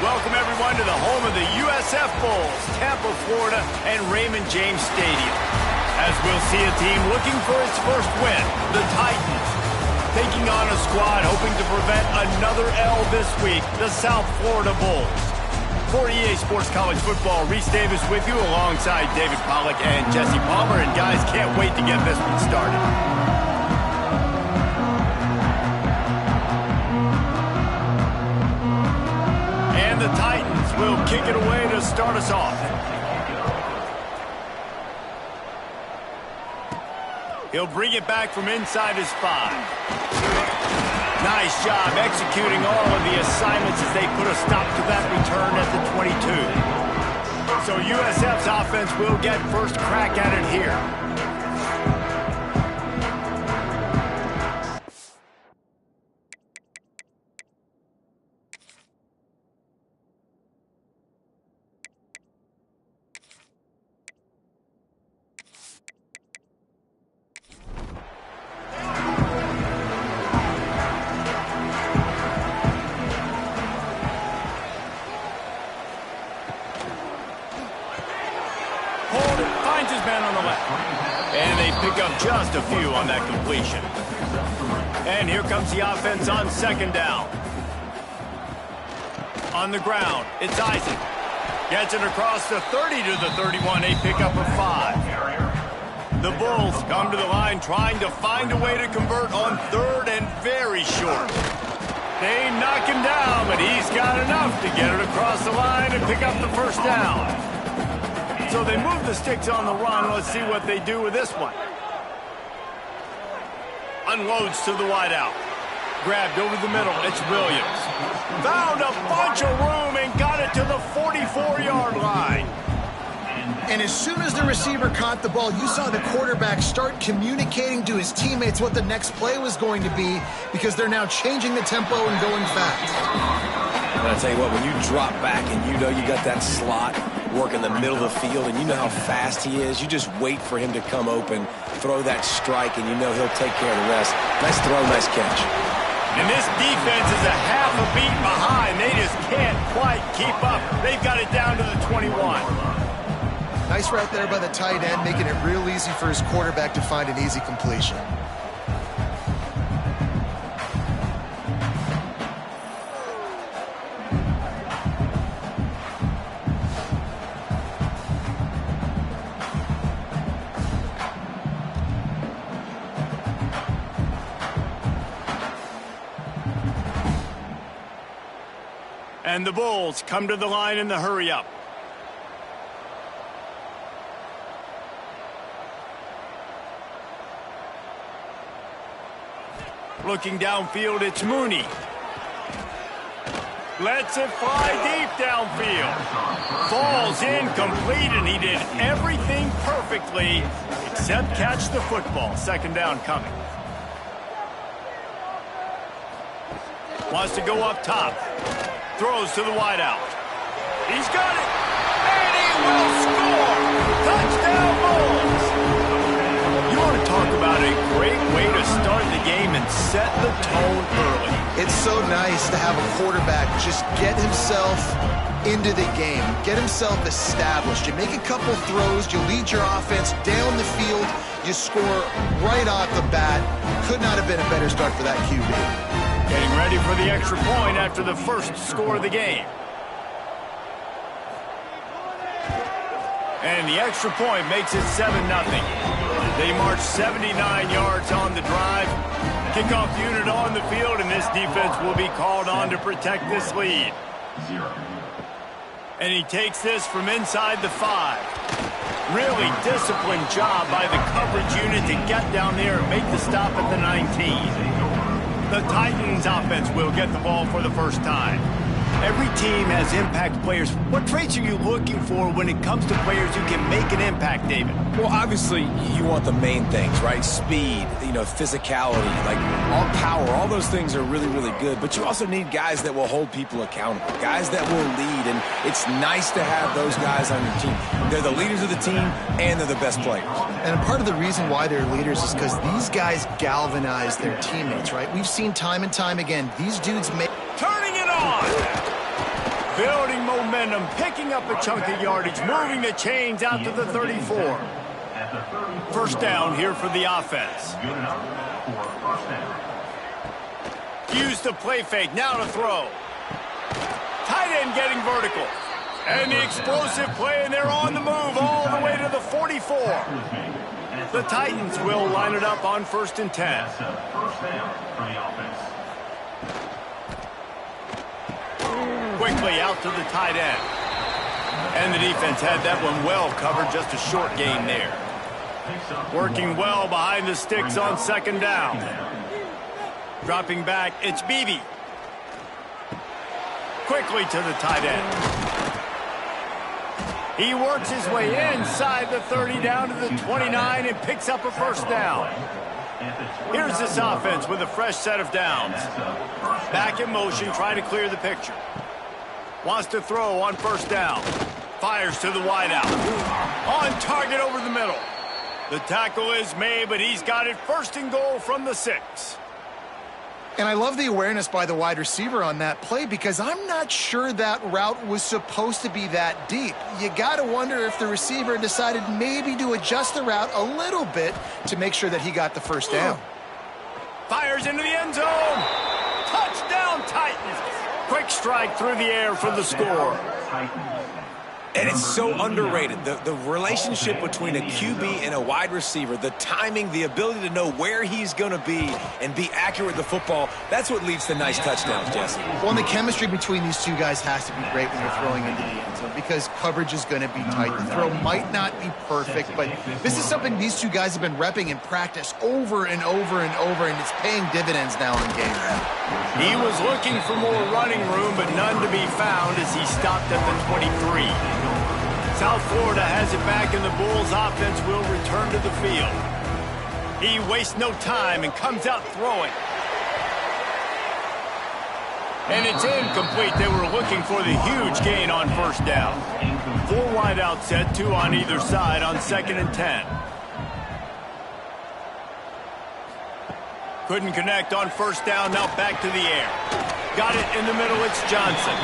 Welcome, everyone, to the home of the USF Bulls, Tampa, Florida, and Raymond James Stadium. As we'll see a team looking for its first win, the Titans, taking on a squad hoping to prevent another L this week, the South Florida Bulls. For EA Sports College Football, Reese Davis with you alongside David Pollack and Jesse Palmer. And guys, can't wait to get this one started. And the Titans will kick it away to start us off. He'll bring it back from inside his 5. Nice job executing all of the assignments as they put a stop to that return at the 22. So USF's offense will get first crack at it here. Finds his man on the left. And they pick up just a few on that completion. And here comes the offense on second down. On the ground, it's Isaac. Gets it across the 30 to the 31. They pick up a 5. The Bulls come to the line trying to find a way to convert on third and very short. They knock him down, but he's got enough to get it across the line and pick up the first down. So they move the sticks on the run. Let's see what they do with this one. Unloads to the wideout. Grabbed over the middle. It's Williams. Found a bunch of room and got it to the 44-yard line. And as soon as the receiver caught the ball, you saw the quarterback start communicating to his teammates what the next play was going to be, because they're now changing the tempo and going fast. But I tell you what, when you drop back and you know you got that slot work in the middle of the field and you know how fast he is, you just wait for him to come open, throw that strike, and you know he'll take care of the rest. Nice throw, nice catch. And this defense is a half a beat behind. They just can't quite keep up. They've got it down to the 21. Nice route there by the tight end, making it real easy for his quarterback to find an easy completion. And the Bulls come to the line in the hurry-up. Looking downfield, it's Mooney. Lets it fly deep downfield. Falls incomplete, and he did everything perfectly except catch the football. Second down coming. Wants to go up top. Throws to the wideout. He's got it. And he will score. Touchdown, Bulls. You want to talk about a great way to start the game and set the tone early. It's so nice to have a quarterback just get himself into the game, get himself established. You make a couple throws, you lead your offense down the field, you score right off the bat. Could not have been a better start for that QB. Getting ready for the extra point after the first score of the game. And the extra point makes it 7-0. They march 79 yards on the drive. Kickoff unit on the field, and this defense will be called on to protect this lead. And he takes this from inside the 5. Really disciplined job by the coverage unit to get down there and make the stop at the 19. The Titans offense will get the ball for the first time. Every team has impact players. What traits are you looking for when it comes to players who can make an impact, David? Well, obviously, you want the main things, right? Speed, physicality, like all power, all those things are really, really good. But you also need guys that will hold people accountable, guys that will lead. And it's nice to have those guys on your team. They're the leaders of the team, and they're the best players. And part of the reason why they're leaders is because these guys galvanize their teammates, right? We've seen time and time again, these dudes make... Turning it on! building momentum, picking up a chunk of yardage, moving the chains out to the 34. First down here for the offense. Use the play fake, now to throw. Tight end getting vertical. And the explosive play, and they're on the move all the way to the 44. The Titans will line it up on 1st and 10. Quickly out to the tight end. And the defense had that one well covered, just a short gain there. Working well behind the sticks on 2nd down. Dropping back, it's Beebe. Quickly to the tight end. He works his way inside the 30 down to the 29 and picks up a first down. Here's this offense with a fresh set of downs. Back in motion, trying to clear the picture. Wants to throw on 1st down. Fires to the wideout. On target over the middle. The tackle is made, but he's got it 1st and goal from the 6. And I love the awareness by the wide receiver on that play, because I'm not sure that route was supposed to be that deep. You got to wonder if the receiver decided maybe to adjust the route a little bit to make sure that he got the first down. Fires into the end zone. Touchdown, Titans. Quick strike through the air for the score. And it's so underrated. The relationship between a QB and a wide receiver, the timing, the ability to know where he's going to be and be accurate with the football, that's what leads to nice touchdowns, Jesse. Well, and the chemistry between these two guys has to be great when you're throwing into the end zone, because coverage is going to be tight. The throw might not be perfect, but this is something these two guys have been repping in practice over and over and over, and it's paying dividends now in game. He was looking for more running room, but none to be found as he stopped at the 23. South Florida has it back, and the Bulls offense will return to the field. He wastes no time and comes out throwing. And it's incomplete. They were looking for the huge gain on 1st down. 4 wide out set, 2 on either side on 2nd and 10. Couldn't connect on 1st down, now back to the air. Got it in the middle, it's Johnson.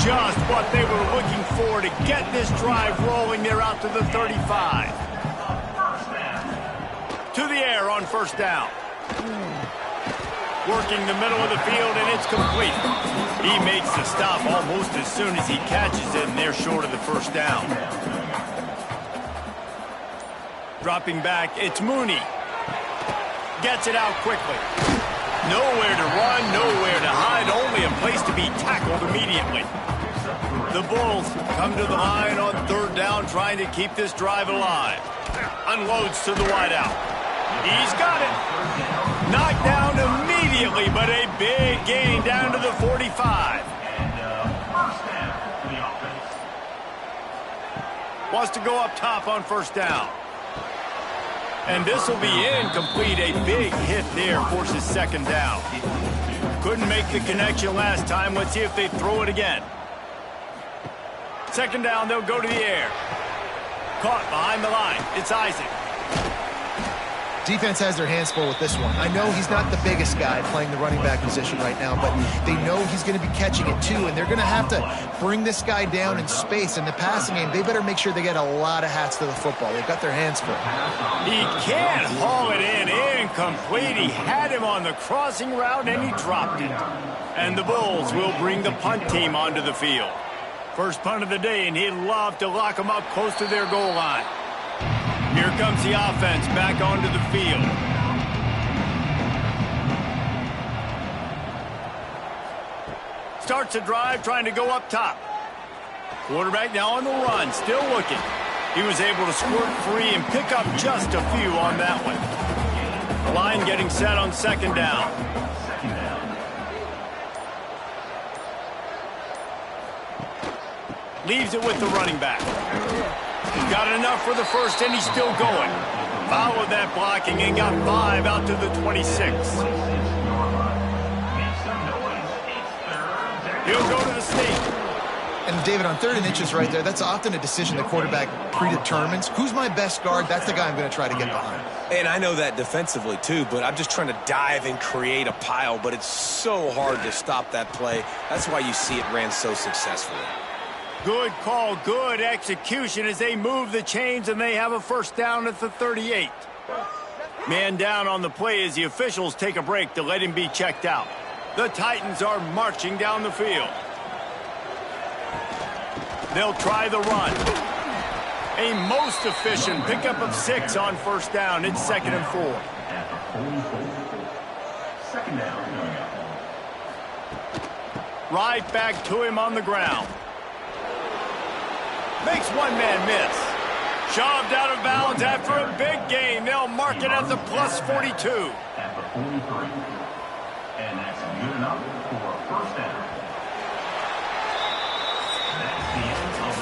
Just what they were looking for to get this drive rolling. They're out to the 35. To the air on 1st down. Working the middle of the field, and it's complete. He makes the stop almost as soon as he catches it, and they're short of the 1st down. Dropping back, it's Mooney. Gets it out quickly. Nowhere to run, nowhere to hide, only a place to be tackled immediately. The Bulls come to the line on 3rd down, trying to keep this drive alive. Unloads to the wideout. He's got it. Knocked down immediately, but a big gain down to the 45. Wants to go up top on 1st down. And this will be incomplete. A big hit there forces 2nd down. Couldn't make the connection last time. Let's see if they throw it again. 2nd down, they'll go to the air. Caught behind the line. It's Isaac. Defense has their hands full with this one. I know he's not the biggest guy playing the running back position right now, but they know he's going to be catching it too, and they're going to have to bring this guy down in space. In the passing game, they better make sure they get a lot of hats to the football. They've got their hands full. He can't haul it in. Incomplete. He had him on the crossing route, and he dropped it. And the Bulls will bring the punt team onto the field. First punt of the day, and he'd love to lock them up close to their goal line. Here comes the offense back onto the field. Starts a drive, trying to go up top. Quarterback now on the run, still looking. He was able to squirt free and pick up just a few on that one. The line getting set on 2nd down. Leaves it with the running back. Got enough for the first, and he's still going. Followed that blocking and got 5 out to the 26. He'll go to the sneak. And David, on 3rd and inches right there, that's often a decision the quarterback predetermines. Who's my best guard? That's the guy I'm going to try to get behind. And I know that defensively too, but I'm just trying to dive and create a pile, but it's so hard to stop that play. That's why you see it ran so successfully. Good call, good execution as they move the chains, and they have a first down at the 38. Man down on the play as the officials take a break to let him be checked out. The Titans are marching down the field. They'll try the run. A most efficient pickup of 6 on first down. It's 2nd and 4. Right back to him on the ground. Makes one man miss. Shoved out of bounds after a big gain. They'll mark it at the plus 42. At the 43. And that's good enough for a first down.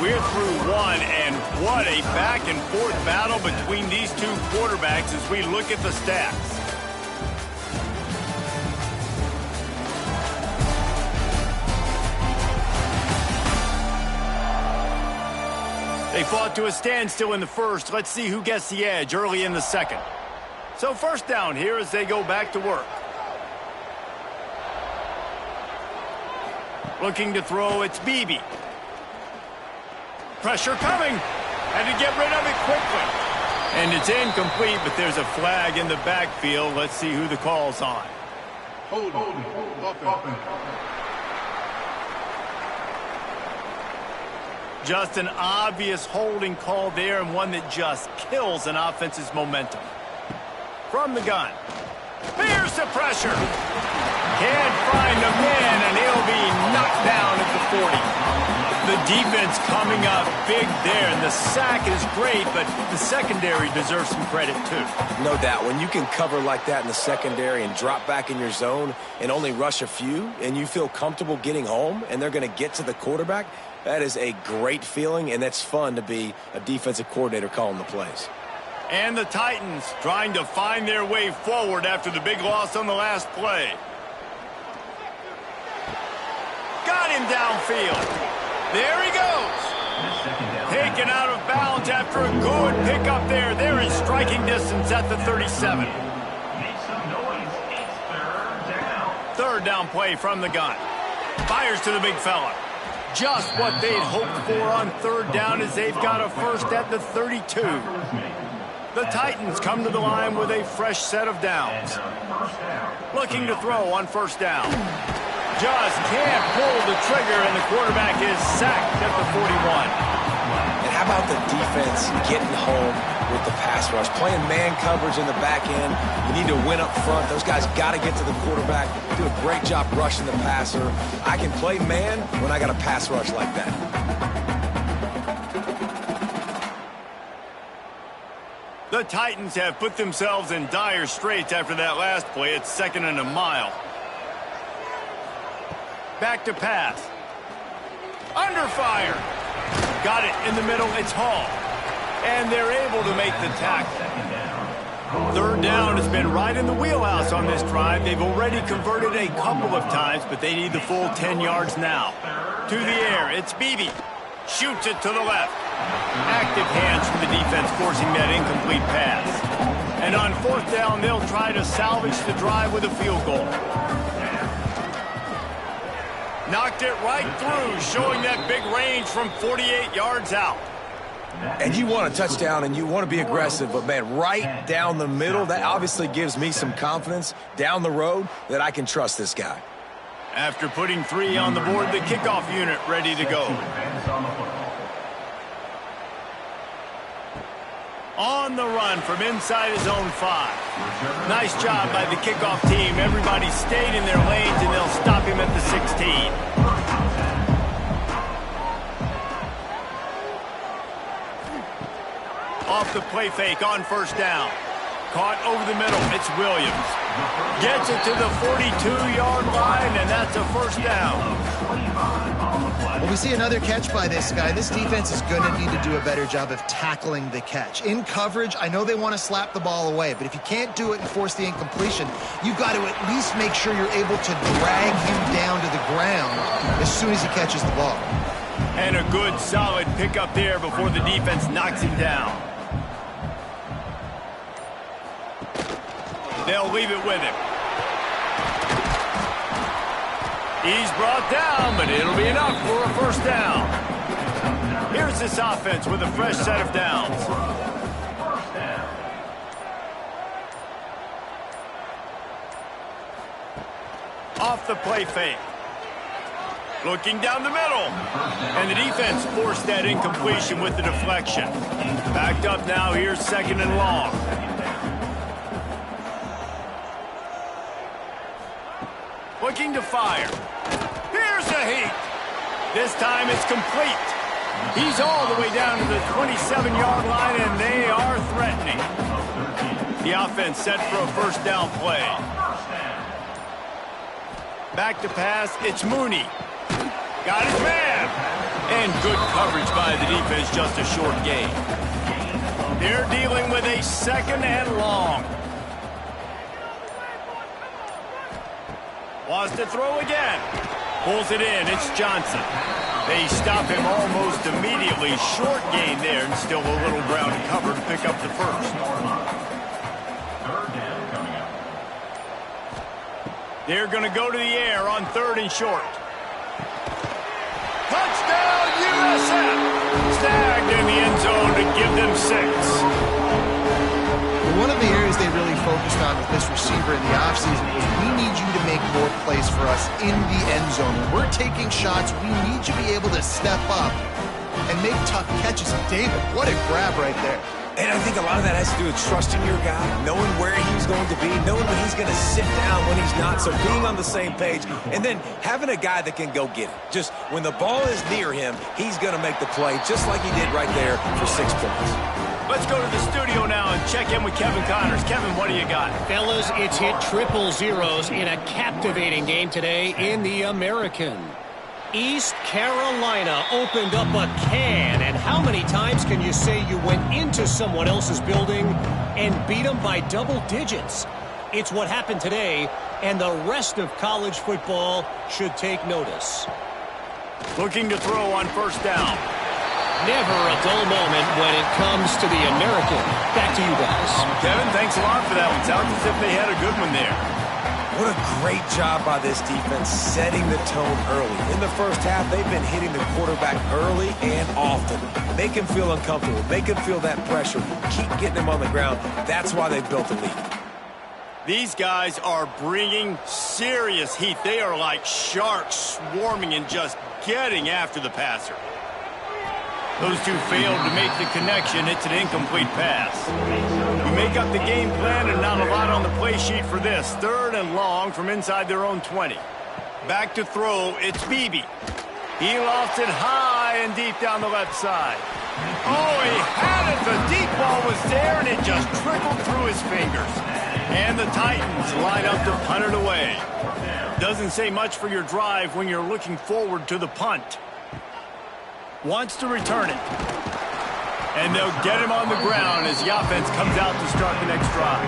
We're through one, and what a back-and-forth battle between these two quarterbacks as we look at the stats. They fought to a standstill in the first. Let's see who gets the edge early in the second. So first down here as they go back to work. Looking to throw, it's Beebe. Pressure coming. Had to get rid of it quickly. And it's incomplete, but there's a flag in the backfield. Let's see who the call's on. Hold. Just an obvious holding call there, and one that just kills an offense's momentum. From the gun. Here's the pressure. Can't find a man, and he'll be knocked down at the 40. The defense coming up big there, and the sack is great, but the secondary deserves some credit too. No doubt. When you can cover like that in the secondary and drop back in your zone and only rush a few, and you feel comfortable getting home, and they're going to get to the quarterback, that is a great feeling, and that's fun to be a defensive coordinator calling the plays. And the Titans trying to find their way forward after the big loss on the last play. Got him downfield. There he goes. Taken out of bounds after a good pickup there. They're in striking distance at the 37. Third down play from the gun. Fires to the big fella. Just what they'd hoped for on third down as they've got a first at the 32. The Titans come to the line with a fresh set of downs. Looking to throw on first down. Just can't pull the trigger, and the quarterback is sacked at the 41. And how about the defense getting home with the pass rush? Playing man coverage in the back end. You need to win up front. Those guys got to get to the quarterback. Do a great job rushing the passer. I can play man when I got a pass rush like that. The Titans have put themselves in dire straits after that last play. It's 2nd and a mile. Back to pass. Under fire. Got it in the middle. It's Hall. And they're able to make the tackle. Third down has been right in the wheelhouse on this drive. They've already converted a couple of times, but they need the full 10 yards now. To the air. It's Beebe. Shoots it to the left. Active hands from the defense forcing that incomplete pass. And on fourth down, they'll try to salvage the drive with a field goal. Knocked it right through, showing that big range from 48 yards out. And you want a touchdown and you want to be aggressive, but, man, right down the middle, that obviously gives me some confidence down the road that I can trust this guy. After putting 3 on the board, the kickoff unit ready to go. On the run from inside his own 5. Nice job by the kickoff team. Everybody stayed in their lanes, and they'll stop him at the 16. Off the play fake on first down. Caught over the middle. It's Williams. Gets it to the 42-yard line, and that's a first down. Well, we see another catch by this guy. This defense is going to need to do a better job of tackling the catch. In coverage, I know they want to slap the ball away, but if you can't do it and force the incompletion, you've got to at least make sure you're able to drag him down to the ground as soon as he catches the ball. And a good, solid pickup there before the defense knocks him down. They'll leave it with him. He's brought down, but it'll be enough for a first down. Here's this offense with a fresh set of downs. Off the play fake. Looking down the middle. And the defense forced that incompletion with the deflection. Backed up now, here's 2nd and long. Looking to fire. Here's the heat. This time it's complete. He's all the way down to the 27-yard line, and they are threatening. The offense set for a first down play. Back to pass, it's Mooney. Got his man. And good coverage by the defense, just a short gain. They're dealing with a 2nd and long. Wants to throw again. Pulls it in, it's Johnson. They stop him almost immediately. Short gain there, and still a little ground to cover to pick up the first. They're going to go to the air on 3rd and short. Touchdown, USF! Snagged in the end zone to give them 6. One of the areas they really focused on with this receiver in the offseason was, we need you to make more plays for us in the end zone. When we're taking shots, we need you to be able to step up and make tough catches. And David, what a grab right there. And I think a lot of that has to do with trusting your guy, knowing where he's going to be, knowing when he's going to sit down, when he's not, so being on the same page, and then having a guy that can go get it. Just when the ball is near him, he's going to make the play, just like he did right there for 6 points. Let's go to the studio now and check in with Kevin Connors. Kevin, what do you got? Fellas, it's hit triple zeros in a captivating game today in the American. East Carolina opened up a can, and how many times can you say you went into someone else's building and beat them by double digits? It's what happened today, and the rest of college football should take notice. Looking to throw on first down. Never a dull moment when it comes to the American. Back to you guys. Kevin, thanks a lot for that one. Sounds as if they had a good one there. What a great job by this defense setting the tone early. In the first half, they've been hitting the quarterback early and often. Make him feel uncomfortable. Make him feel that pressure. Keep getting him on the ground. That's why they built the lead. These guys are bringing serious heat. They are like sharks swarming and just getting after the passer. Those two failed to make the connection. It's an incomplete pass. We make up the game plan and not a lot on the play sheet for this. 3rd and long from inside their own 20. Back to throw, it's Beebe. He lofts it high and deep down the left side. Oh, he had it. The deep ball was there, and it just trickled through his fingers. And the Titans line up to punt it away. Doesn't say much for your drive when you're looking forward to the punt. Wants to return it. And they'll get him on the ground as the offense comes out to start the next drive.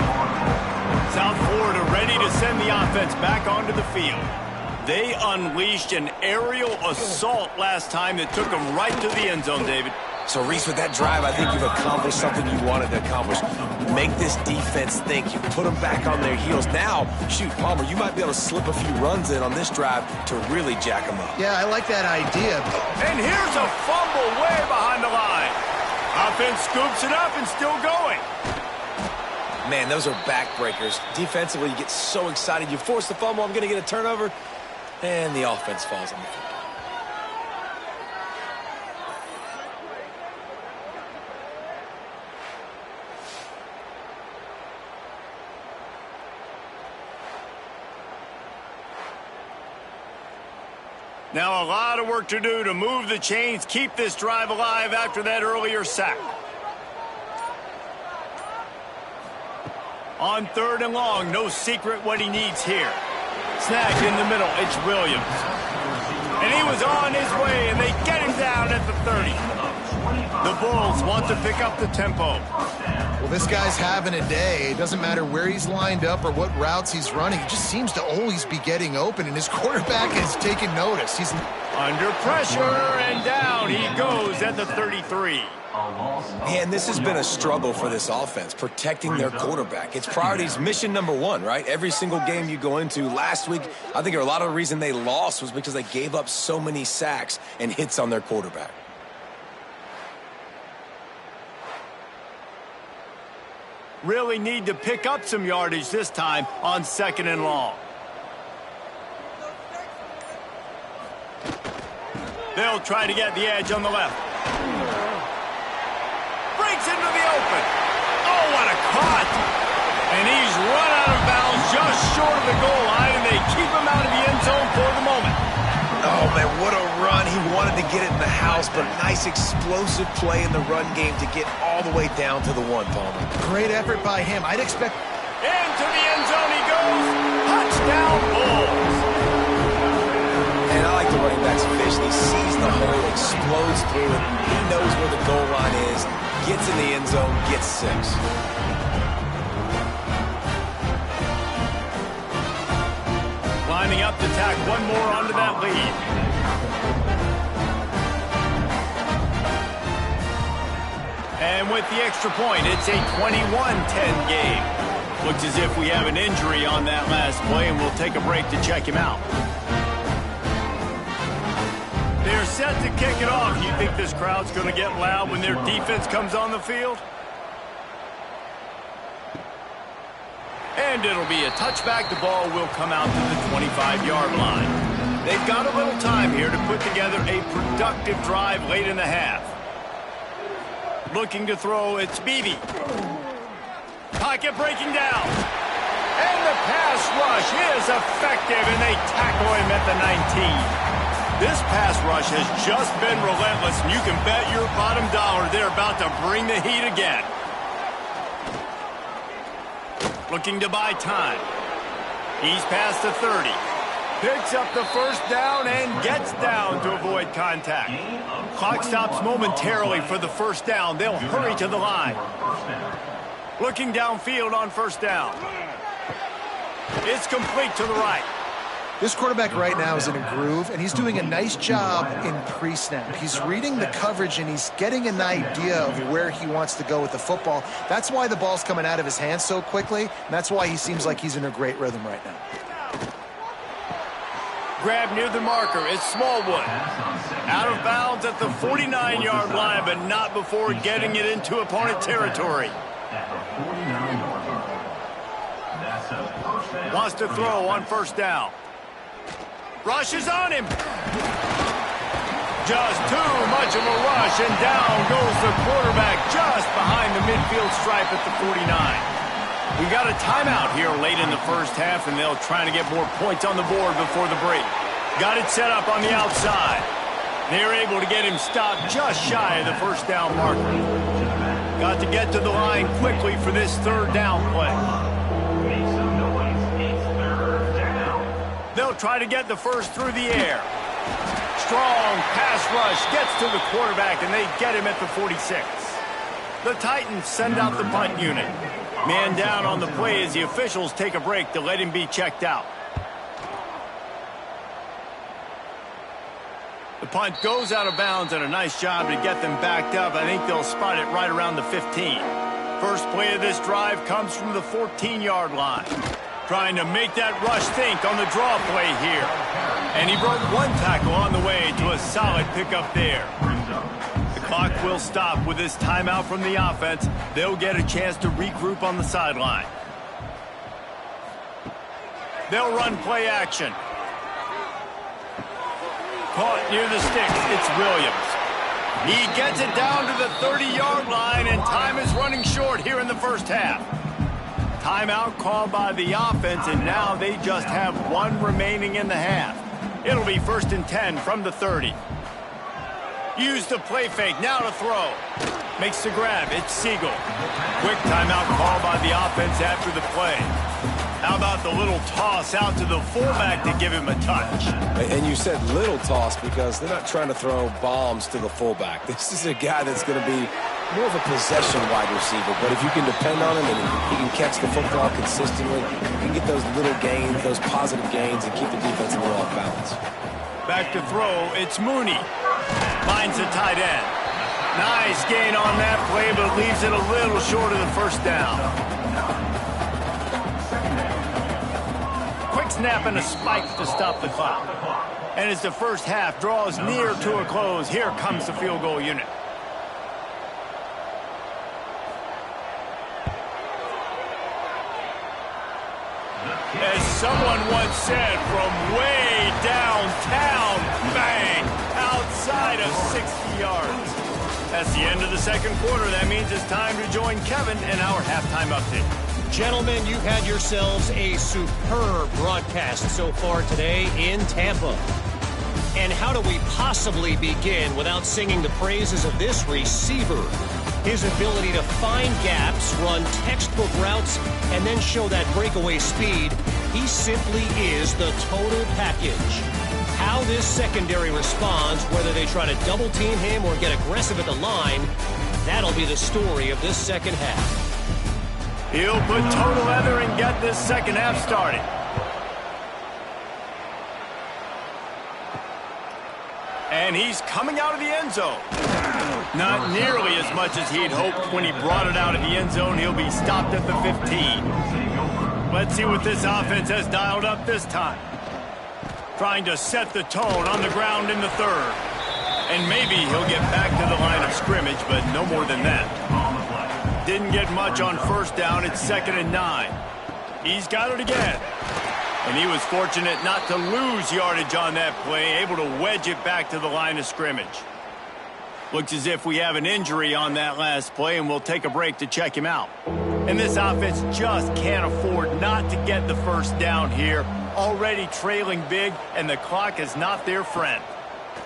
South Florida ready to send the offense back onto the field. They unleashed an aerial assault last time that took them right to the end zone, David. So, Reese, with that drive, I think you've accomplished something you wanted to accomplish. Make this defense think. You put them back on their heels. Now, shoot, Palmer, you might be able to slip a few runs in on this drive to really jack them up. Yeah, I like that idea. And here's a fumble way behind the line. Offense scoops it up and still going. Man, those are backbreakers. Defensively, you get so excited. You force the fumble, I'm going to get a turnover, and the offense falls on the field. Now a lot of work to do to move the chains, keep this drive alive after that earlier sack. On 3rd and long, no secret what he needs here. Snagged in the middle, it's Williams. And he was on his way, and they get him down at the 30. The Bulls want to pick up the tempo. Well, this guy's having a day. It doesn't matter where he's lined up or what routes he's running. He just seems to always be getting open, and his quarterback has taken notice. He's under pressure, and down he goes at the 33. Man, this has been a struggle for this offense, protecting their quarterback. It's priorities, mission number one, right? Every single game you go into. Last week, I think a lot of the reason they lost was because they gave up so many sacks and hits on their quarterback. Really need to pick up some yardage this time on 2nd and long. They'll try to get the edge on the left. Breaks into the open. Oh, what a cut. And he's run out of bounds just short of the goal line, and they keep him out of the end zone for the moment. Oh, man, what a run. He wanted to get it in the house, but nice explosive play in the run game to get all the way down to the 1, Palmer. great effort by him. I'd expect... Into the end zone he goes. Touchdown, Bulls. And I like the running back's vision. He sees the hole, explodes through it. He knows where the goal line is, gets in the end zone, gets 6. Lining up to tack one more onto that lead. And with the extra point, it's a 21-10 game. Looks as if we have an injury on that last play, and we'll take a break to check him out. They're set to kick it off. You think this crowd's going to get loud when their defense comes on the field? And it'll be a touchback. The ball will come out to the 25-yard line. They've got a little time here to put together a productive drive late in the half. Looking to throw, it's Beebe. Pocket breaking down. And the pass rush is effective, and they tackle him at the 19. This pass rush has just been relentless, and you can bet your bottom dollar they're about to bring the heat again. Looking to buy time. He's past the 30. Picks up the first down and gets down to avoid contact. Clock stops momentarily for the first down. They'll hurry to the line. Looking downfield on first down. It's complete to the right. This quarterback right now is in a groove, and he's doing a nice job in pre-snap. He's reading the coverage, and he's getting an idea of where he wants to go with the football. That's why the ball's coming out of his hands so quickly, and that's why he seems like he's in a great rhythm right now. Grab near the marker. It's Smallwood. Out of bounds at the 49-yard line, but not before getting it into opponent territory. Wants to throw on first down. Rushes on him. Just too much of a rush, and down goes the quarterback just behind the midfield stripe at the 49. We got a timeout here late in the first half, and they'll try to get more points on the board before the break. Got it set up on the outside. They're able to get him stopped just shy of the first down marker. Got to get to the line quickly for this third down play. They'll try to get the first through the air. Strong pass rush gets to the quarterback, and they get him at the 46. The Titans send out the punt unit. Man down on the play as the officials take a break to let him be checked out. The punt goes out of bounds, and a nice job to get them backed up. I think they'll spot it right around the 15. First play of this drive comes from the 14-yard line. Trying to make that rush think on the draw play here. And he broke one tackle on the way to a solid pickup there. The clock will stop with this timeout from the offense. They'll get a chance to regroup on the sideline. They'll run play action. Caught near the sticks. It's Williams. He gets it down to the 30-yard line, and time is running short here in the first half. Timeout called by the offense, and now they just have one remaining in the half. It'll be 1st and 10 from the 30. Use the play fake, now to throw. Makes the grab, it's Siegel. Quick timeout called by the offense after the play. How about the little toss out to the fullback to give him a touch? And you said little toss because they're not trying to throw bombs to the fullback. This is a guy that's going to be more of a possession wide receiver, but if you can depend on him and he can catch the football consistently, you can get those little gains, those positive gains, and keep the defense a little off balance. Back to throw, it's Mooney. Finds the tight end. Nice gain on that play, but leaves it a little short of the first down. Quick snap and a spike to stop the clock. And as the first half draws near to a close, here comes the field goal unit. As someone once said, from way downtown, bang, outside of 60 yards. That's the end of the second quarter. That means it's time to join Kevin in our halftime update. Gentlemen, you've had yourselves a superb broadcast so far today in Tampa. And how do we possibly begin without singing the praises of this receiver? His ability to find gaps, run textbook routes, and then show that breakaway speed. He simply is the total package. How this secondary responds, whether they try to double-team him or get aggressive at the line, that'll be the story of this second half. He'll put total leather and get this second half started. And he's coming out of the end zone. Not nearly as much as he'd hoped when he brought it out of the end zone. He'll be stopped at the 15. Let's see what this offense has dialed up this time. Trying to set the tone on the ground in the third. And maybe he'll get back to the line of scrimmage, but no more than that. Didn't get much on first down. It's 2nd and 9. He's got it again. And he was fortunate not to lose yardage on that play, able to wedge it back to the line of scrimmage. Looks as if we have an injury on that last play, and we'll take a break to check him out. And this offense just can't afford not to get the first down here. Already trailing big, and the clock is not their friend.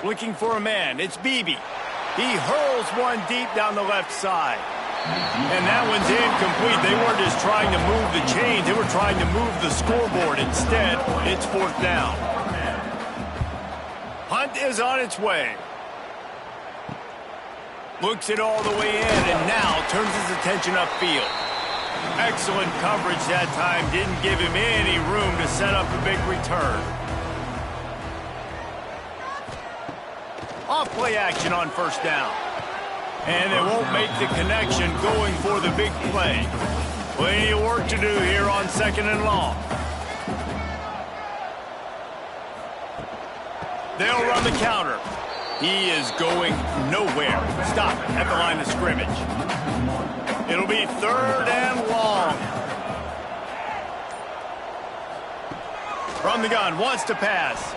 Looking for a man, it's Beebe. He hurls one deep down the left side. And that one's incomplete. They weren't just trying to move the chains. They were trying to move the scoreboard. Instead, it's 4th down. Hunt is on its way. Looks it all the way in and now turns his attention upfield. Excellent coverage that time. Didn't give him any room to set up a big return. Off play action on first down. And they won't make the connection going for the big play. Plenty of work to do here on 2nd and long. They'll run the counter. He is going nowhere. Stop at the line of scrimmage. It'll be 3rd and long. From the gun, wants to pass.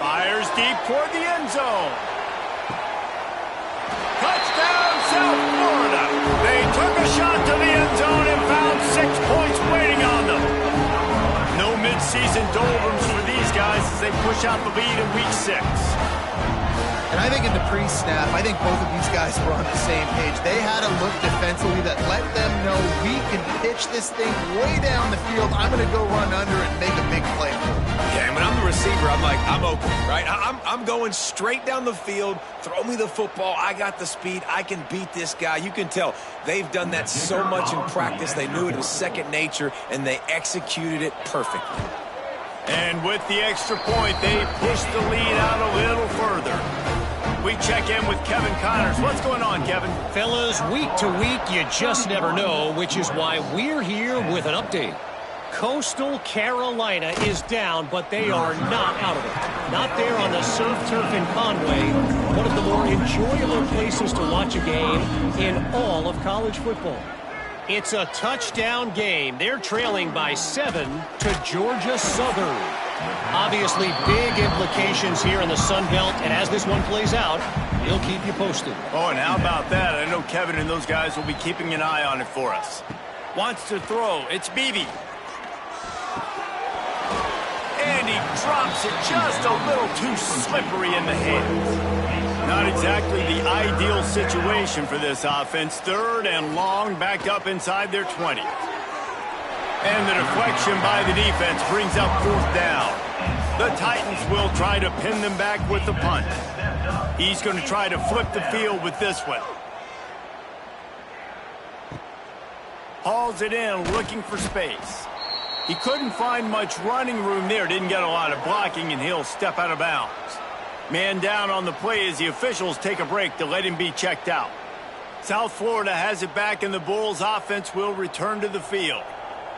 Fires deep toward the end zone. Touchdown, South Florida. They took a shot to the end zone and found 6 points waiting on them. No mid-season doldrums for these guys as they push out the lead in week 6. And I think in the pre-snap, I think both of these guys were on the same page. They had a look defensively that let them know we can pitch this thing way down the field. I'm going to go run under and make a big play. Yeah, and when I'm the receiver, I'm like, I'm open, right? I'm going straight down the field. Throw me the football. I got the speed. I can beat this guy. You can tell they've done that so much in practice. They knew it was second nature, and they executed it perfectly. And with the extra point, they pushed the lead out a little further. We check in with Kevin Connors. What's going on, Kevin? Fellas, week to week, you just never know, which is why we're here with an update. Coastal Carolina is down, but they are not out of it. Not there on the surf turf in Conway, one of the more enjoyable places to watch a game in all of college football. It's a touchdown game. They're trailing by 7 to Georgia Southern. Obviously, big implications here in the Sun Belt, and as this one plays out, we'll keep you posted. Oh, and how about that? I know Kevin and those guys will be keeping an eye on it for us. Wants to throw. It's Beebe. And he drops it just a little too slippery in the hands. Not exactly the ideal situation for this offense. 3rd and long, backed up inside their 20. And the deflection by the defense brings up 4th down. The Titans will try to pin them back with the punt. He's going to try to flip the field with this one. hauls it in, looking for space. He couldn't find much running room there, didn't get a lot of blocking, and he'll step out of bounds. Man down on the play as the officials take a break to let him be checked out. South Florida has it back, and the Bulls offense will return to the field.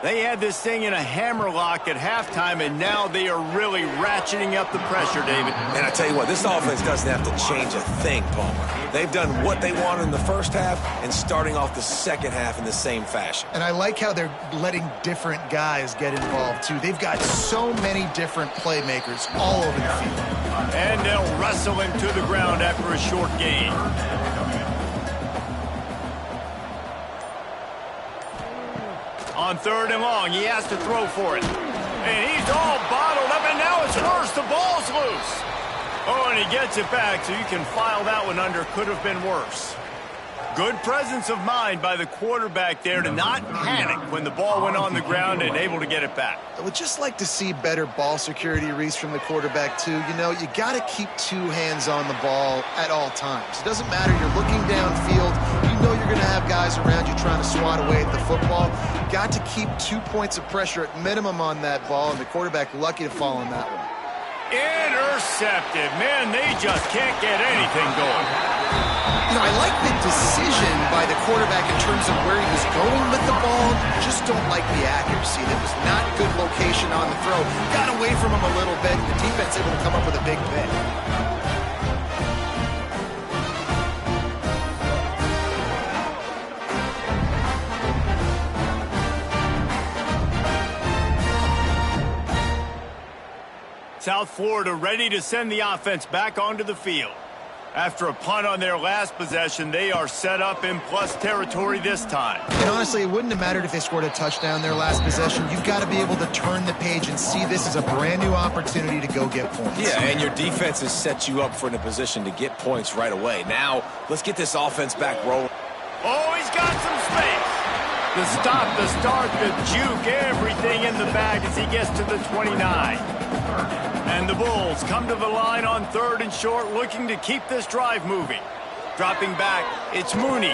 They had this thing in a hammerlock at halftime, and now they are really ratcheting up the pressure, David. And I tell you what, this offense doesn't have to change a thing, Palmer. They've done what they wanted in the first half and starting off the second half in the same fashion. And I like how they're letting different guys get involved, too. They've got so many different playmakers all over the field. And they'll wrestle him to the ground after a short gain. On 3rd and long, he has to throw for it. And he's all bottled up, and now it's worse. The ball's loose. Oh, and he gets it back, so you can file that one under. Could have been worse. Good presence of mind by the quarterback there to not panic when the ball went on the ground and able to get it back. I would just like to see better ball security, Reese, from the quarterback, too. You know, you got to keep 2 hands on the ball at all times. It doesn't matter. You're looking downfield. You know you're going to have guys around you trying to swat away at the football. Got to keep 2 points of pressure at minimum on that ball, and the quarterback lucky to fall on that one. Intercepted. Man, they just can't get anything going. You know, I like the decision by the quarterback in terms of where he was going with the ball. Just don't like the accuracy. That was not good location on the throw. Got away from him a little bit. The defense able to come up with a big pick. South Florida ready to send the offense back onto the field. After a punt on their last possession, they are set up in plus territory this time. And honestly, it wouldn't have mattered if they scored a touchdown their last possession. You've got to be able to turn the page and see this as a brand new opportunity to go get points. Yeah, and your defense has set you up for in a position to get points right away. Now, let's get this offense back rolling. Oh, he's got some space. The stop, the start, the juke, everything in the bag as he gets to the 29. And the Bulls come to the line on 3rd and short, looking to keep this drive moving. Dropping back, it's Mooney.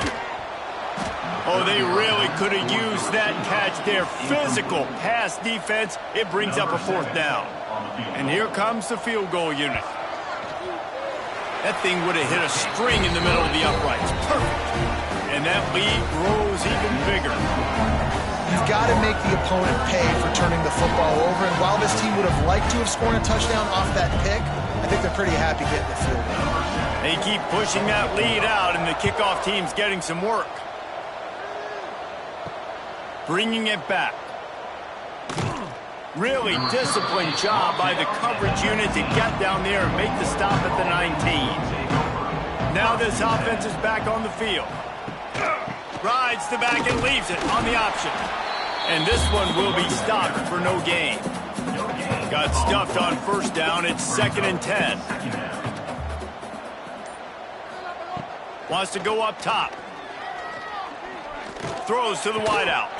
Oh, they really could have used that catch there. Physical pass defense. It brings up a 4th down. And here comes the field goal unit. That thing would have hit a string in the middle of the uprights. Perfect. And that lead grows even bigger. You've got to make the opponent pay for turning the football over. And while this team would have liked to have scored a touchdown off that pick, I think they're pretty happy getting the field goal. They keep pushing that lead out, and the kickoff team's getting some work. Bringing it back. Really disciplined job by the coverage unit to get down there and make the stop at the 19. Now this offense is back on the field. Rides the back and leaves it on the option. And this one will be stopped for no gain. Got stuffed on 1st down. It's 2nd and 10. Wants to go up top. Throws to the wideout.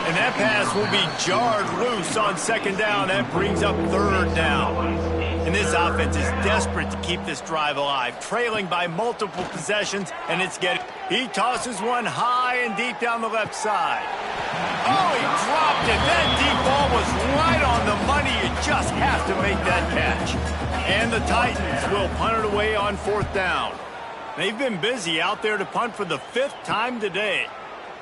And that pass will be jarred loose on 2nd down. That brings up 3rd down. And this offense is desperate to keep this drive alive, trailing by multiple possessions, and it's getting... He tosses one high and deep down the left side. Oh, he dropped it. That deep ball was right on the money. You just have to make that catch. And the Titans will punt it away on 4th down. They've been busy out there to punt for the 5th time today.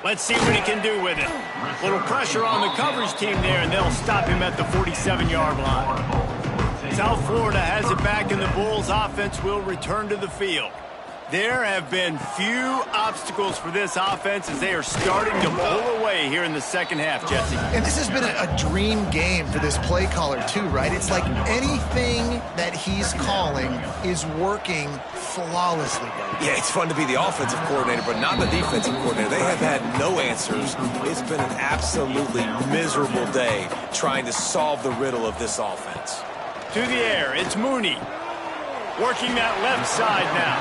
Let's see what he can do with it. A little pressure on the coverage team there, and they'll stop him at the 47-yard line. South Florida has it back, and the Bulls offense will return to the field. There have been few obstacles for this offense as they are starting to pull away here in the 2nd half, Jesse. And this has been a dream game for this play caller, too, right? It's like anything that he's calling is working flawlessly. Yeah, it's fun to be the offensive coordinator, but not the defensive coordinator. They have had no answers. It's been an absolutely miserable day trying to solve the riddle of this offense. To the air, it's Mooney. Working that left side now.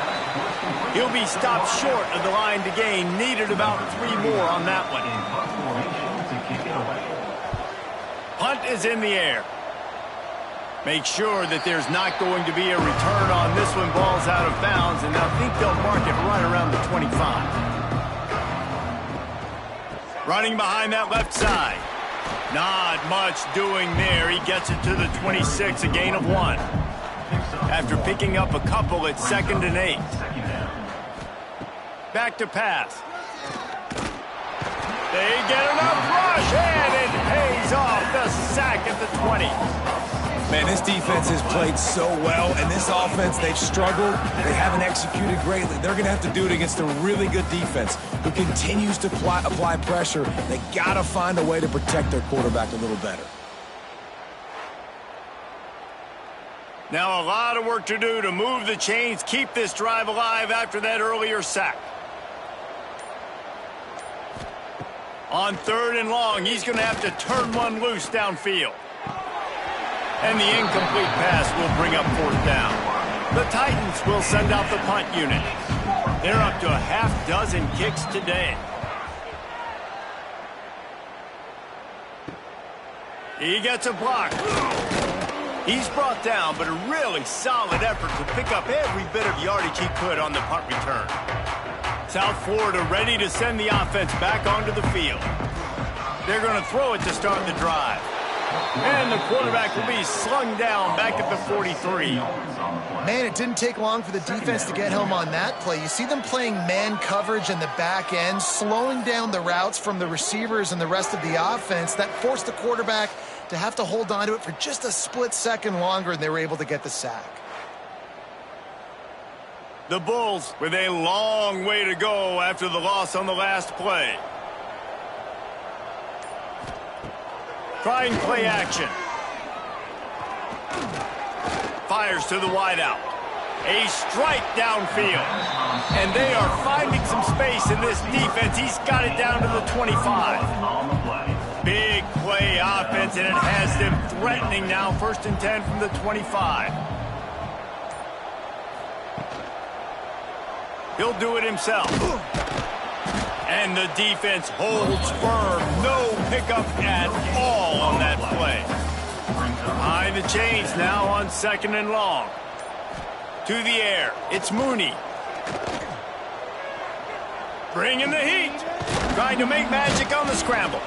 He'll be stopped short of the line to gain. Needed about 3 more on that one. Punt is in the air. Make sure that there's not going to be a return on this one. Ball's out of bounds, and I think they'll mark it right around the 25. Running behind that left side. Not much doing there. He gets it to the 26, a gain of 1. After picking up a couple at 2nd and 8. Back to pass. They get enough rush, and it pays off the sack at the 20. Man, this defense has played so well, and this offense, they've struggled. They haven't executed greatly. They're going to have to do it against a really good defense who continues to apply pressure. They got to find a way to protect their quarterback a little better. Now a lot of work to do to move the chains, keep this drive alive after that earlier sack. On 3rd and long, he's going to have to turn one loose downfield. And the incomplete pass will bring up 4th down. The Titans will send out the punt unit. They're up to a half-dozen kicks today. He gets a block. He's brought down, but a really solid effort to pick up every bit of yardage he could on the punt return. South Florida ready to send the offense back onto the field. They're going to throw it to start the drive. And the quarterback will be slung down back at the 43. Man, it didn't take long for the defense to get home on that play. You see them playing man coverage in the back end, slowing down the routes from the receivers and the rest of the offense. That forced the quarterback to have to hold on to it for just a split second longer, and they were able to get the sack. The Bulls with a long way to go after the loss on the last play. Trying play action. Fires to the wideout. A strike downfield. And they are finding some space in this defense. He's got it down to the 25. Big play offense, and it has them threatening now. 1st and 10 from the 25. He'll do it himself. And the defense holds firm. No pickup at all on that play. Behind the chains now on 2nd and long. To the air. It's Mooney. Bringing the heat. Trying to make magic on the scramble.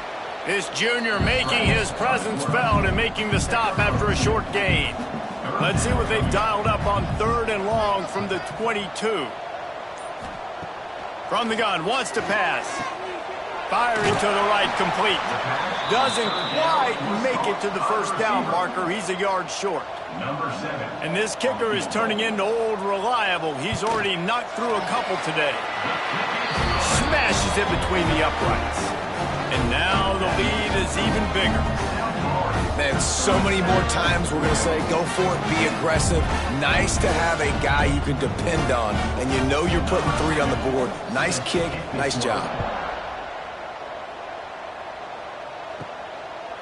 This junior making his presence felt and making the stop after a short gain. Let's see what they've dialed up on 3rd and long from the 22. From the gun, wants to pass. Firing to the right, complete. Doesn't quite make it to the 1st down marker. He's a yard short. And this kicker is turning into old reliable. He's already knocked through a couple today. Smashes it between the uprights. And now the lead is even bigger. Man, so many more times we're going to say, go for it, be aggressive. Nice to have a guy you can depend on, and you know you're putting 3 on the board. Nice kick, nice job.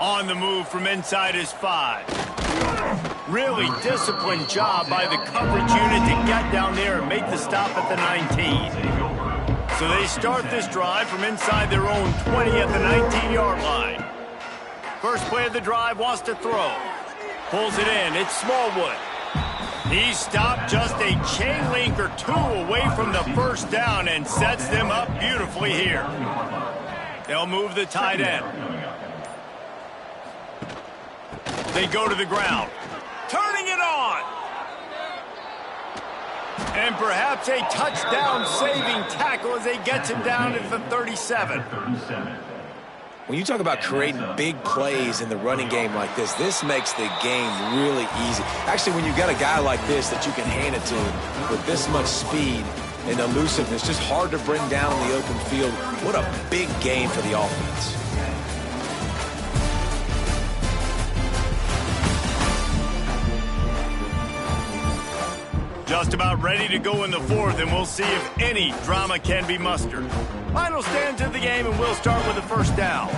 On the move from inside his 5. Really disciplined job by the coverage unit to get down there and make the stop at the 19. So they start this drive from inside their own 20 at the 19-yard line. First play of the drive, wants to throw. Pulls it in. It's Smallwood. He's stopped just a chain link or 2 away from the 1st down and sets them up beautifully here. They'll move the tight end. They go to the ground. Turning it on. And perhaps a touchdown-saving tackle as they get him down at the 37. When you talk about creating big plays in the running game like this, this makes the game really easy. Actually, when you've got a guy like this that you can hand it to with this much speed and elusiveness, just hard to bring down in the open field. What a big game for the offense. Just about ready to go in the 4th, and we'll see if any drama can be mustered. Final stands of the game, and we'll start with the 1st down.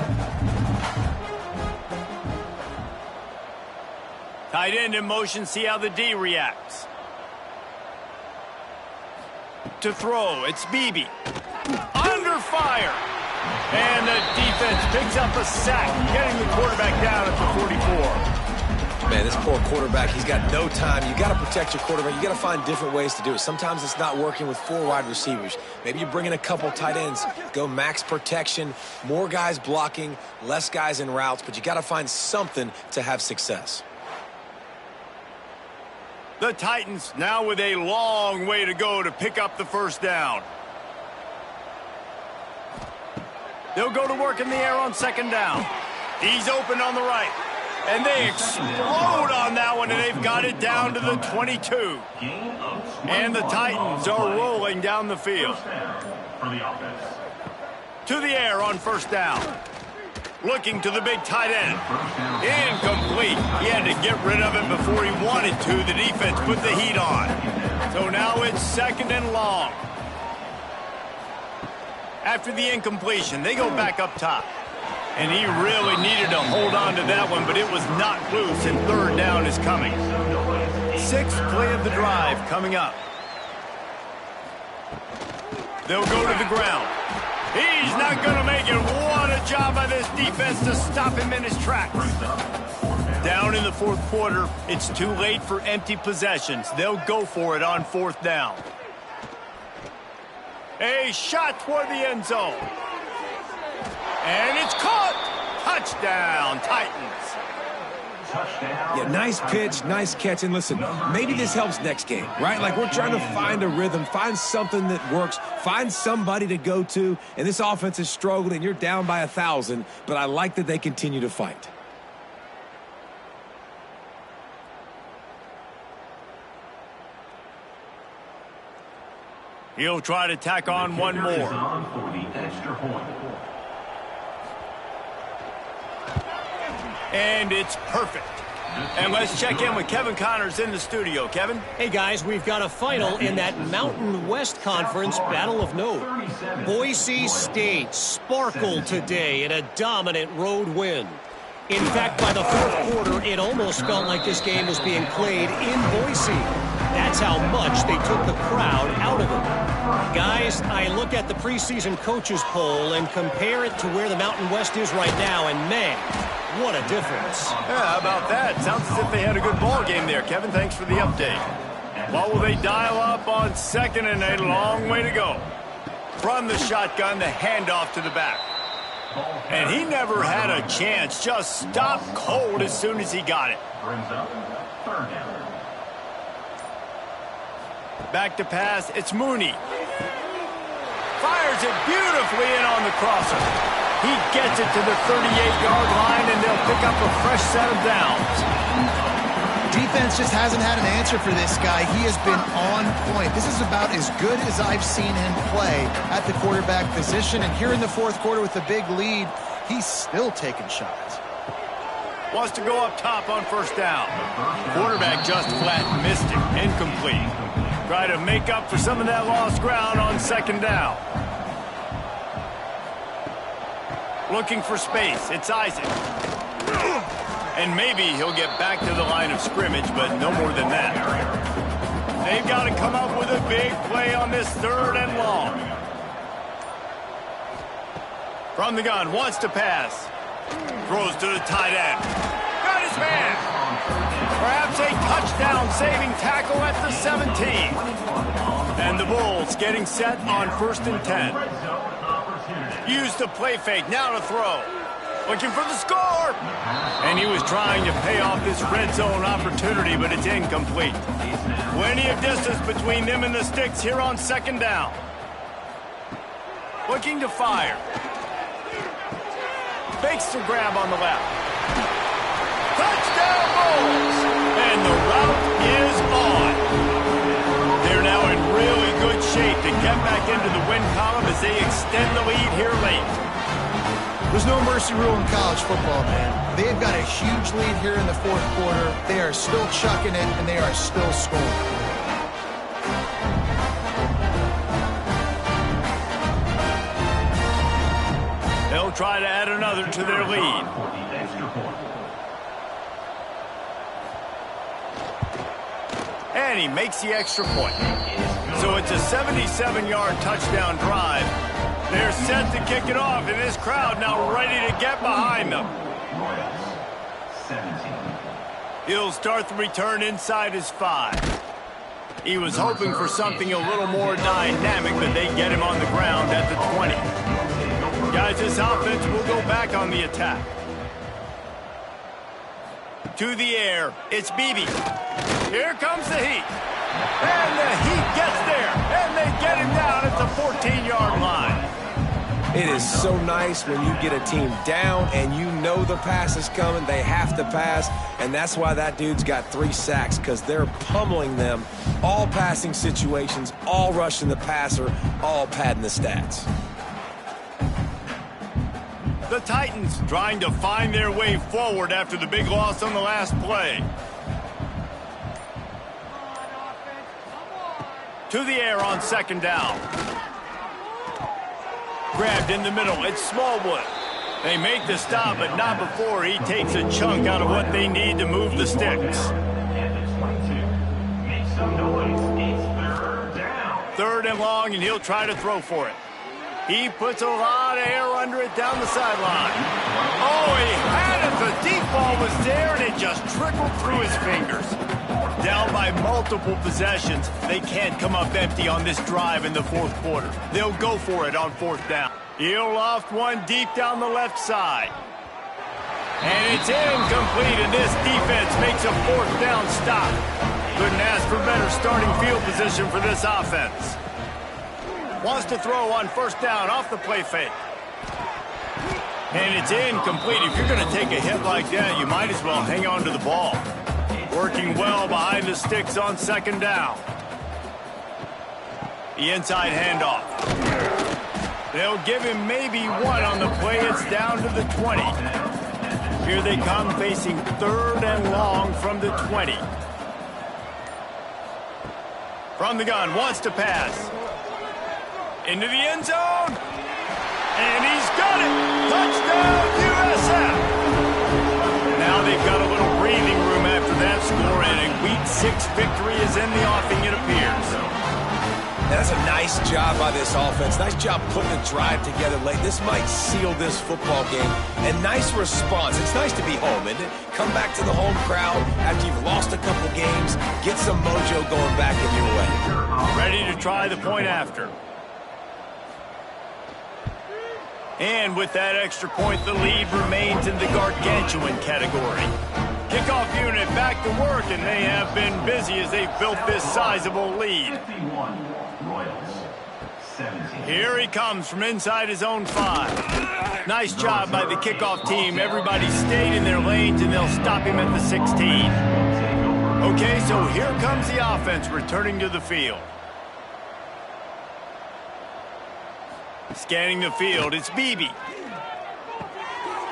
Tight end in motion, see how the D reacts. To throw, it's Beebe. Under fire. And the defense picks up a sack, getting the quarterback down at the 44. Man, this poor quarterback, he's got no time. You got to protect your quarterback. You got to find different ways to do it. Sometimes it's not working with 4 wide receivers. Maybe you bring in a couple tight ends, go max protection, more guys blocking, less guys in routes, but you got to find something to have success. The Titans now with a long way to go to pick up the first down. They'll go to work in the air on second down. He's open on the right. And they explode on that one, and they've got it down to the 22. And the Titans are rolling down the field. To the air on first down. Looking to the big tight end. Incomplete. He had to get rid of it before he wanted to. The defense put the heat on. So now it's second and long. After the incompletion, they go back up top. And he really needed to hold on to that one, but it was not loose, and third down is coming. 6th play of the drive coming up. They'll go to the ground. He's not going to make it. What a job by this defense to stop him in his tracks. Down in the 4th quarter, it's too late for empty possessions. They'll go for it on 4th down. A shot toward the end zone. And it's caught. Touchdown, Titans. Yeah, nice pitch, nice catch. And listen, maybe this helps next game, right? Like we're trying to find a rhythm, find something that works, find somebody to go to. And this offense is struggling. You're down by 1,000, but I like that they continue to fight. He'll try to tack on one more. And it's perfect. And let's check in with Kevin Connors in the studio. Kevin? Hey, guys, we've got a final in that Mountain West Conference battle of note. Boise State sparkled today in a dominant road win. In fact, by the 4th quarter, it almost felt like this game was being played in Boise. That's how much they took the crowd out of it. Guys, I look at the preseason coaches poll and compare it to where the Mountain West is right now, and man, what a difference. Yeah, how about that? Sounds as if they had a good ball game there, Kevin. Thanks for the update. What will they dial up on 2nd and a long way to go? From the shotgun, the handoff to the back. And he never had a chance. Just stopped cold as soon as he got it. Back to pass. It's Mooney. Fires it beautifully in on the crosser. He gets it to the 38-yard line, and they'll pick up a fresh set of downs. Defense just hasn't had an answer for this guy. He has been on point. This is about as good as I've seen him play at the quarterback position. And here in the 4th quarter with the big lead, he's still taking shots. Wants to go up top on first down. Quarterback just flat missed it. Incomplete. Try to make up for some of that lost ground on second down. Looking for space. It's Isaac. And maybe he'll get back to the line of scrimmage, but no more than that. They've got to come up with a big play on this 3rd and long. From the gun, wants to pass. Throws to the tight end. Got his man. Perhaps a touchdown-saving tackle at the 17. And the Bulls getting set on 1st and 10. Use the play fake, now to throw. Looking for the score. And he was trying to pay off this red zone opportunity, but it's incomplete. Plenty of distance between them and the sticks here on second down. Looking to fire. Fakes the grab on the left. Touchdown Bulls! And the route is on. They're now in really good shape to get back into the win column as they extend the lead here late. There's no mercy rule in college football, man. They've got a huge lead here in the 4th quarter. They are still chucking it, and they are still scoring. They'll try to add another to their lead. And he makes the extra point. So it's a 77-yard touchdown drive. They're set to kick it off, and this crowd now ready to get behind them. He'll start the return inside his 5. He was hoping for something a little more dynamic, but they get him on the ground at the 20. Guys, this offense will go back on the attack. To the air, it's Beebe. Here comes the Heat. And the Heat gets there, and they get him down at the 14-yard line. It is so nice when you get a team down and you know the pass is coming. They have to pass, and that's why that dude's got 3 sacks, because they're pummeling them. All passing situations, all rushing the passer, all padding the stats. The Titans trying to find their way forward after the big loss on the last play. To the air on 2nd down. Grabbed in the middle, it's Smallwood. They make the stop, but not before he takes a chunk out of what they need to move the sticks. Third and long, and he'll try to throw for it. He puts a lot of air under it down the sideline. Oh, he had it. The deep ball was there, and it just trickled through his fingers. Down by multiple possessions, they can't come up empty on this drive in the 4th quarter. They'll go for it on 4th down. He'll loft one deep down the left side. And it's incomplete, and this defense makes a 4th down stop. Couldn't ask for better starting field position for this offense. Wants to throw on 1st down off the play fake. And it's incomplete. If you're going to take a hit like that, you might as well hang on to the ball. Working well behind the sticks on 2nd down. The inside handoff. They'll give him maybe 1 on the play. It's down to the 20. Here they come facing 3rd and long from the 20. From the gun, wants to pass. Into the end zone. And he's got it. Touchdown, USF. Now they've got a little breathing room after that score, and a Week 6 victory is in the offing, it appears. That's a nice job by this offense. Nice job putting the drive together late. This might seal this football game. And nice response. It's nice to be home, isn't it? Come back to the home crowd after you've lost a couple games. Get some mojo going back in your way. Ready to try the point after. And with that extra point, the lead remains in the gargantuan category. Kickoff unit back to work, and they have been busy as they've built this sizable lead. Here he comes from inside his own 5. Nice job by the kickoff team. Everybody stayed in their lanes, and they'll stop him at the 16. Okay, so here comes the offense returning to the field. Scanning the field, it's Beebe.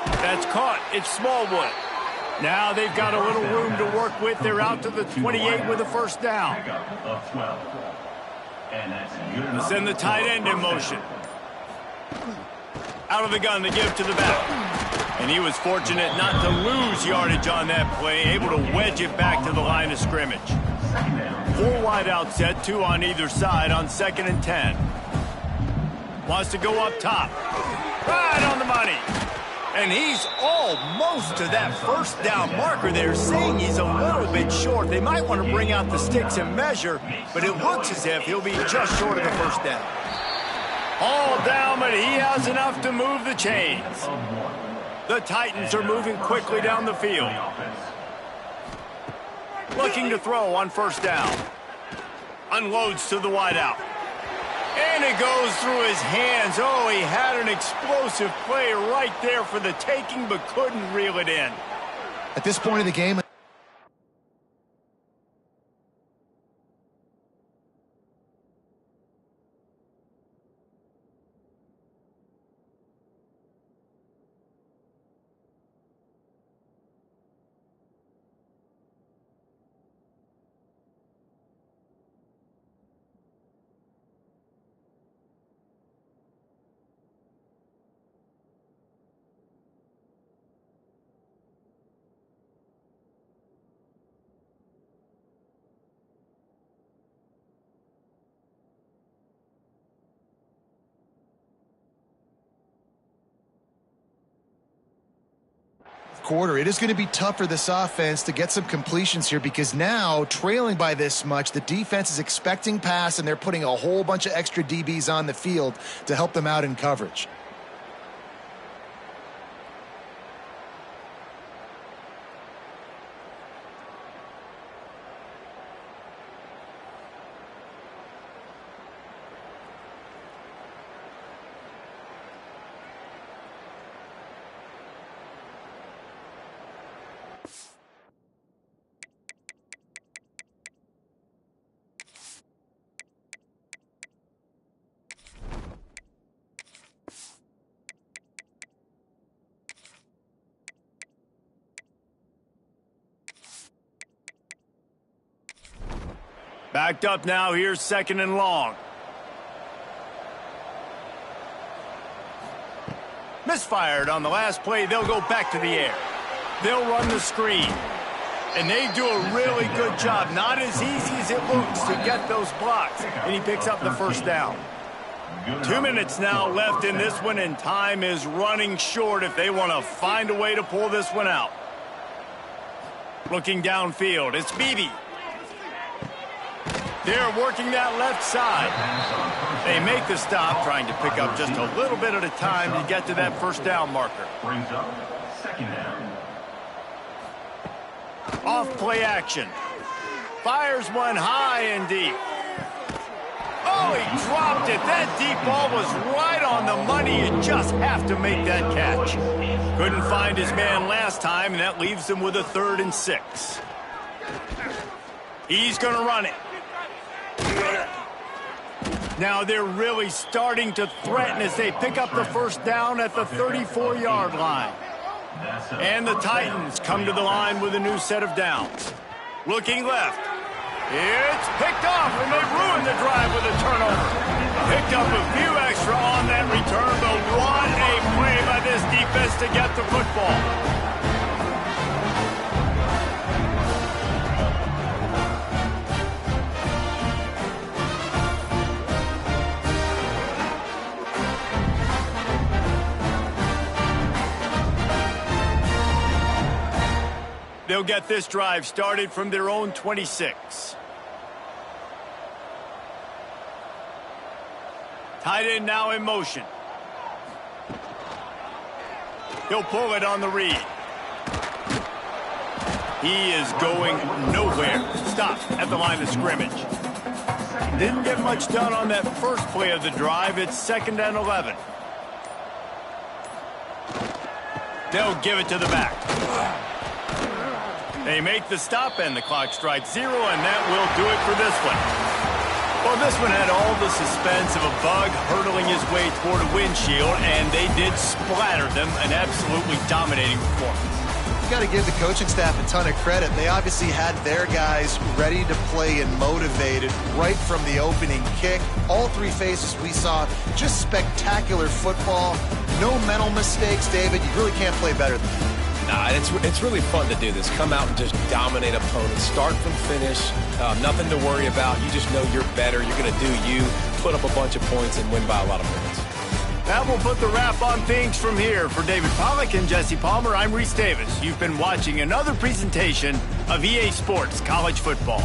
That's caught, it's Smallwood. Now they've got a little room to work with. They're out to the 28 with a 1st down. They'll send the tight end in motion. Out of the gun, they give to the back. And he was fortunate not to lose yardage on that play, able to wedge it back to the line of scrimmage. 4 wide out set, 2 on either side on 2nd and 10. Wants to go up top. Right on the money. And he's almost to that 1st down marker. They're saying he's a little bit short. They might want to bring out the sticks and measure, but it looks as if he'll be just short of the 1st down. All down, but he has enough to move the chains. The Titans are moving quickly down the field. Looking to throw on 1st down. Unloads to the wideout. And it goes through his hands. Oh, he had an explosive play right there for the taking, but couldn't reel it in. At this point of the game, quarter. It is going to be tough for this offense to get some completions here because now, trailing by this much, the defense is expecting pass, and they're putting a whole bunch of extra DBs on the field to help them out in coverage. Backed up now, here's 2nd and long. Misfired on the last play, they'll go back to the air. They'll run the screen. And they do a really good job. Not as easy as it looks to get those blocks. And he picks up the first down. 2 minutes now left in this one, and time is running short if they want to find a way to pull this one out. Looking downfield, it's Beebe. They're working that left side. They make the stop, trying to pick up just a little bit at a time to get to that first down marker. Brings up 2nd down. Off play action. Fires one high and deep. Oh, he dropped it. That deep ball was right on the money. You just have to make that catch. Couldn't find his man last time, and that leaves him with a 3rd and 6. He's going to run it. Now they're really starting to threaten as they pick up the first down at the 34-yard line. And the Titans come to the line with a new set of downs. Looking left. It's picked off, and they ruined the drive with a turnover. Picked up a few extra on that return, but what a play by this defense to get the football. They'll get this drive started from their own 26. Tight end now in motion. He'll pull it on the read. He is going nowhere. Stopped at the line of scrimmage. Didn't get much done on that first play of the drive. It's 2nd and 11. They'll give it to the back. They make the stop, and the clock strikes 0, and that will do it for this one. Well, this one had all the suspense of a bug hurtling his way toward a windshield, and they did splatter them. An absolutely dominating performance. You got to give the coaching staff a ton of credit. They obviously had their guys ready to play and motivated right from the opening kick. All 3 phases we saw, just spectacular football. No mental mistakes, David. You really can't play better than that. Nah, it's really fun to do this. Come out and just dominate opponents. Start from finish. Nothing to worry about. You just know you're better. You're going to do you. Put up a bunch of points and win by a lot of points. That will put the wrap on things from here. For David Pollack and Jesse Palmer, I'm Reese Davis. You've been watching another presentation of EA Sports College Football.